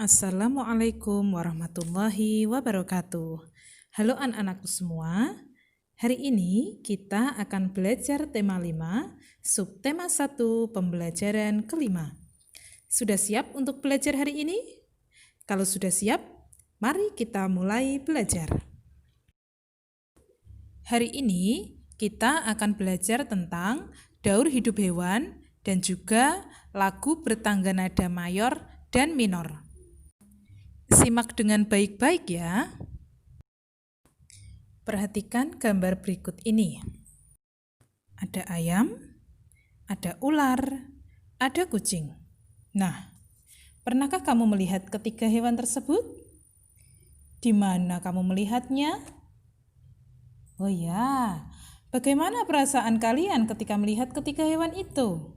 Assalamualaikum warahmatullahi wabarakatuh. Halo anak-anakku semua. Hari ini kita akan belajar tema 5, subtema 1, pembelajaran kelima. Sudah siap untuk belajar hari ini? Kalau sudah siap, mari kita mulai belajar. Hari ini kita akan belajar tentang daur hidup hewan dan juga lagu bertangga nada mayor dan minor. Simak dengan baik-baik ya. Perhatikan gambar berikut ini. Ada ayam, ada ular, ada kucing. Nah, pernahkah kamu melihat ketiga hewan tersebut? Di mana kamu melihatnya? Oh ya, bagaimana perasaan kalian ketika melihat ketiga hewan itu?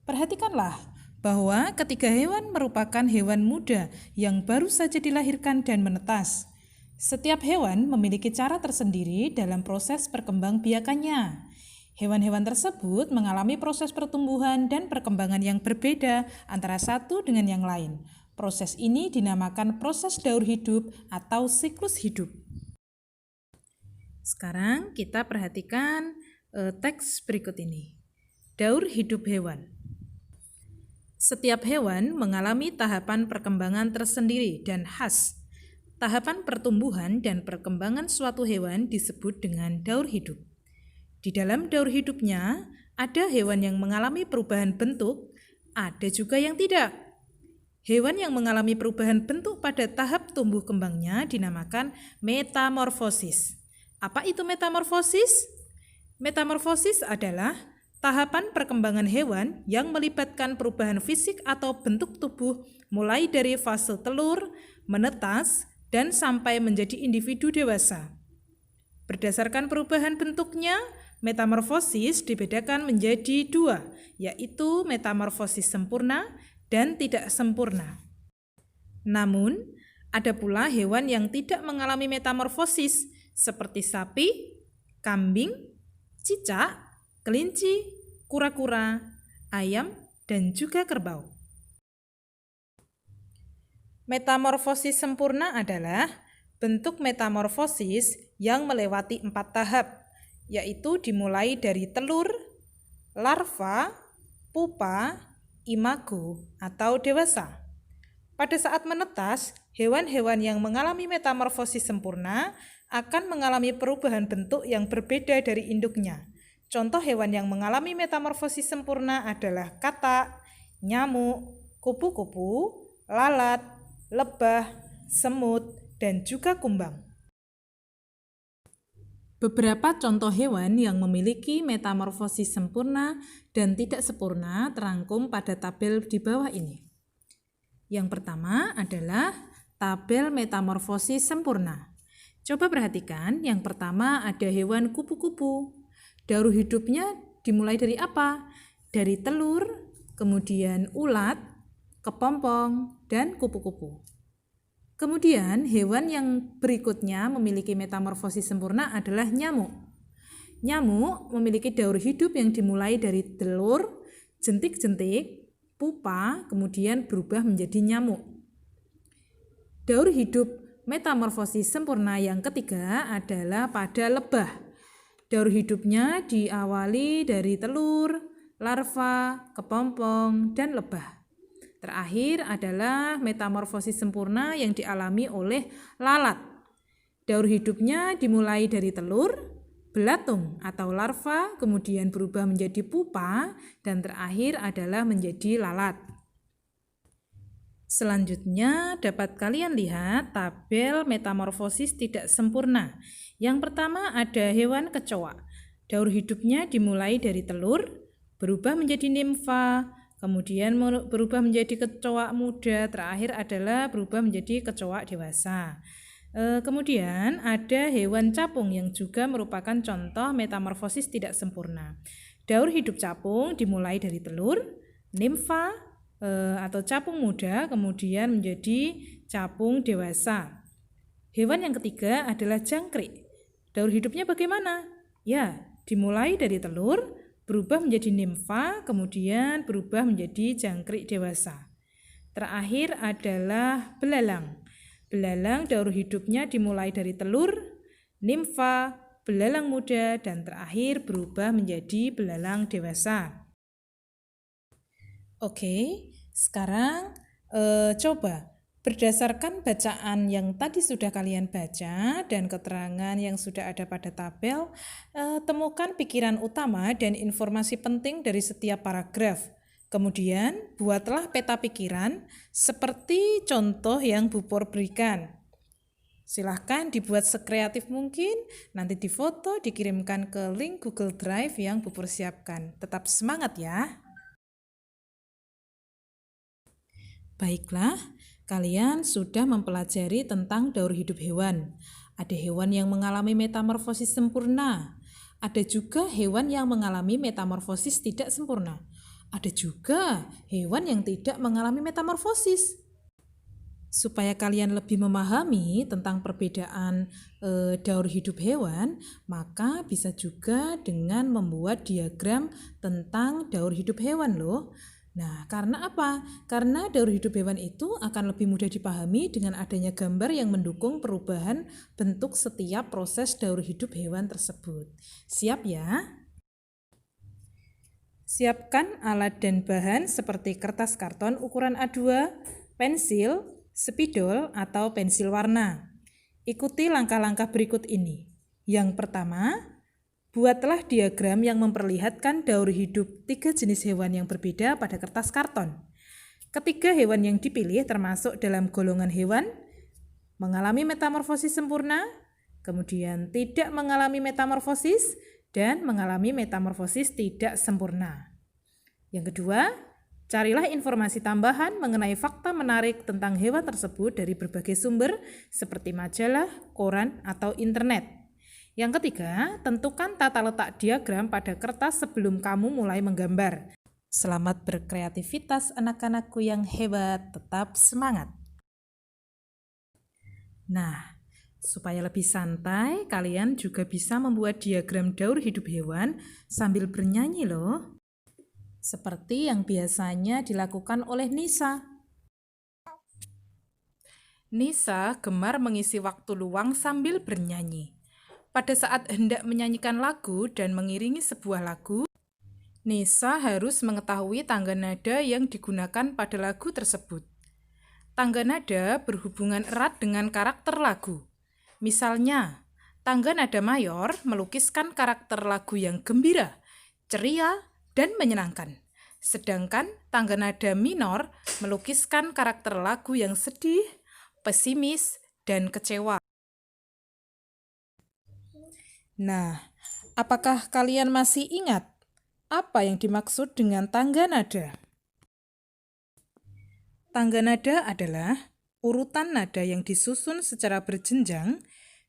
Perhatikanlah bahwa ketiga hewan merupakan hewan muda yang baru saja dilahirkan dan menetas. Setiap hewan memiliki cara tersendiri dalam proses perkembangbiakannya. Hewan-hewan tersebut mengalami proses pertumbuhan dan perkembangan yang berbeda antara satu dengan yang lain. Proses ini dinamakan proses daur hidup atau siklus hidup. Sekarang kita perhatikan teks berikut ini. Daur hidup hewan. Setiap hewan mengalami tahapan perkembangan tersendiri dan khas. Tahapan pertumbuhan dan perkembangan suatu hewan disebut dengan daur hidup. Di dalam daur hidupnya, ada hewan yang mengalami perubahan bentuk, ada juga yang tidak. Hewan yang mengalami perubahan bentuk pada tahap tumbuh kembangnya dinamakan metamorfosis. Apa itu metamorfosis? Metamorfosis adalah tahapan perkembangan hewan yang melibatkan perubahan fisik atau bentuk tubuh mulai dari fase telur, menetas, dan sampai menjadi individu dewasa. Berdasarkan perubahan bentuknya, metamorfosis dibedakan menjadi dua, yaitu metamorfosis sempurna dan tidak sempurna. Namun, ada pula hewan yang tidak mengalami metamorfosis, seperti sapi, kambing, cicak, kelinci, kura-kura, ayam, dan juga kerbau. Metamorfosis sempurna adalah bentuk metamorfosis yang melewati 4 tahap, yaitu dimulai dari telur, larva, pupa, imago, atau dewasa. Pada saat menetas, hewan-hewan yang mengalami metamorfosis sempurna akan mengalami perubahan bentuk yang berbeda dari induknya. Contoh hewan yang mengalami metamorfosis sempurna adalah katak, nyamuk, kupu-kupu, lalat, lebah, semut, dan juga kumbang. Beberapa contoh hewan yang memiliki metamorfosis sempurna dan tidak sempurna terangkum pada tabel di bawah ini. Yang pertama adalah tabel metamorfosis sempurna. Coba perhatikan, yang pertama ada hewan kupu-kupu. Daur hidupnya dimulai dari apa? Dari telur, kemudian ulat, kepompong, dan kupu-kupu. Kemudian hewan yang berikutnya memiliki metamorfosis sempurna adalah nyamuk. Nyamuk memiliki daur hidup yang dimulai dari telur, jentik-jentik, pupa, kemudian berubah menjadi nyamuk. Daur hidup metamorfosis sempurna yang ketiga adalah pada lebah. Daur hidupnya diawali dari telur, larva, kepompong, dan lebah. Terakhir adalah metamorfosis sempurna yang dialami oleh lalat. Daur hidupnya dimulai dari telur, belatung atau larva, kemudian berubah menjadi pupa, dan terakhir adalah menjadi lalat. Selanjutnya dapat kalian lihat tabel metamorfosis tidak sempurna. Yang pertama ada hewan kecoa. Daur hidupnya dimulai dari telur, berubah menjadi nimfa, kemudian berubah menjadi kecoa muda, terakhir adalah berubah menjadi kecoa dewasa. Kemudian ada hewan capung yang juga merupakan contoh metamorfosis tidak sempurna. Daur hidup capung dimulai dari telur, nimfa, atau capung muda, kemudian menjadi capung dewasa. Hewan yang ketiga adalah jangkrik. Daur hidupnya bagaimana? Ya, dimulai dari telur, berubah menjadi nimfa, kemudian berubah menjadi jangkrik dewasa. Terakhir adalah belalang. Belalang daur hidupnya dimulai dari telur, nimfa, belalang muda, dan terakhir berubah menjadi belalang dewasa. Oke, sekarang coba berdasarkan bacaan yang tadi sudah kalian baca dan keterangan yang sudah ada pada tabel, temukan pikiran utama dan informasi penting dari setiap paragraf. Kemudian, buatlah peta pikiran seperti contoh yang Bu Pur berikan. Silahkan dibuat sekreatif mungkin, nanti difoto, dikirimkan ke link Google Drive yang Bu Pur siapkan. Tetap semangat ya! Baiklah, kalian sudah mempelajari tentang daur hidup hewan. Ada hewan yang mengalami metamorfosis sempurna. Ada juga hewan yang mengalami metamorfosis tidak sempurna. Ada juga hewan yang tidak mengalami metamorfosis. Supaya kalian lebih memahami tentang perbedaan daur hidup hewan, maka bisa juga dengan membuat diagram tentang daur hidup hewan loh. Nah, karena apa? Karena daur hidup hewan itu akan lebih mudah dipahami dengan adanya gambar yang mendukung perubahan bentuk setiap proses daur hidup hewan tersebut. Siap ya? Siapkan alat dan bahan seperti kertas karton ukuran A2, pensil, spidol atau pensil warna. Ikuti langkah-langkah berikut ini. Yang pertama, buatlah diagram yang memperlihatkan daur hidup 3 jenis hewan yang berbeda pada kertas karton. Ketiga hewan yang dipilih termasuk dalam golongan hewan mengalami metamorfosis sempurna, kemudian tidak mengalami metamorfosis, dan mengalami metamorfosis tidak sempurna. Yang kedua, carilah informasi tambahan mengenai fakta menarik tentang hewan tersebut dari berbagai sumber seperti majalah, koran, atau internet. Yang ketiga, tentukan tata letak diagram pada kertas sebelum kamu mulai menggambar. Selamat berkreativitas anak-anakku yang hebat, tetap semangat. Nah, supaya lebih santai, kalian juga bisa membuat diagram daur hidup hewan sambil bernyanyi loh. Seperti yang biasanya dilakukan oleh Nisa. Nisa gemar mengisi waktu luang sambil bernyanyi. Pada saat hendak menyanyikan lagu dan mengiringi sebuah lagu, Nisa harus mengetahui tangga nada yang digunakan pada lagu tersebut. Tangga nada berhubungan erat dengan karakter lagu. Misalnya, tangga nada mayor melukiskan karakter lagu yang gembira, ceria, dan menyenangkan. Sedangkan tangga nada minor melukiskan karakter lagu yang sedih, pesimis, dan kecewa. Nah, apakah kalian masih ingat apa yang dimaksud dengan tangga nada? Tangga nada adalah urutan nada yang disusun secara berjenjang.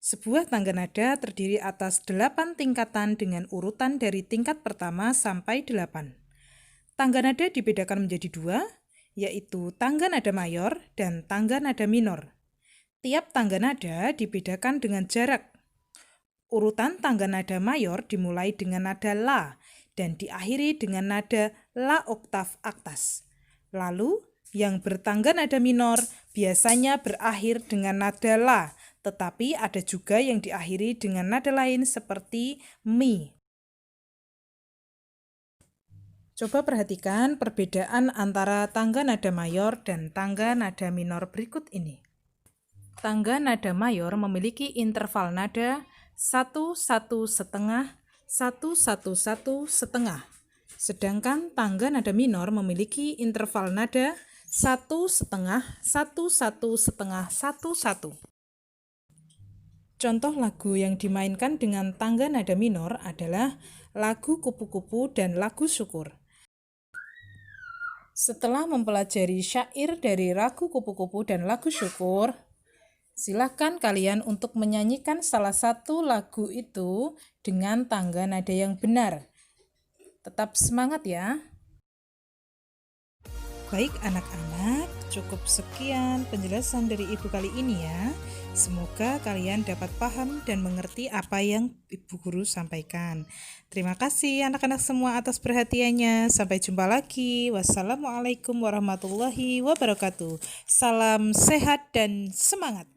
Sebuah tangga nada terdiri atas 8 tingkatan dengan urutan dari tingkat pertama sampai 8. Tangga nada dibedakan menjadi 2, yaitu tangga nada mayor dan tangga nada minor. Tiap tangga nada dibedakan dengan jarak. Urutan tangga nada mayor dimulai dengan nada La dan diakhiri dengan nada La oktav atas. Lalu, yang bertangga nada minor biasanya berakhir dengan nada La, tetapi ada juga yang diakhiri dengan nada lain seperti Mi. Coba perhatikan perbedaan antara tangga nada mayor dan tangga nada minor berikut ini. Tangga nada mayor memiliki interval nada 1, 1, setengah, 1, 1, 1, setengah. Sedangkan tangga nada minor memiliki interval nada 1 setengah, 1, 1 setengah, 1, 1. Contoh lagu yang dimainkan dengan tangga nada minor adalah lagu Kupu-Kupu dan lagu Syukur. Setelah mempelajari syair dari lagu Kupu-Kupu dan lagu Syukur, silakan kalian untuk menyanyikan salah satu lagu itu dengan tangga nada yang benar. Tetap semangat ya! Baik anak-anak, Cukup sekian penjelasan dari Ibu kali ini ya. Semoga kalian dapat paham dan mengerti apa yang Ibu Guru sampaikan. Terima kasih anak-anak semua atas perhatiannya. Sampai jumpa lagi. Wassalamualaikum warahmatullahi wabarakatuh. Salam sehat dan semangat.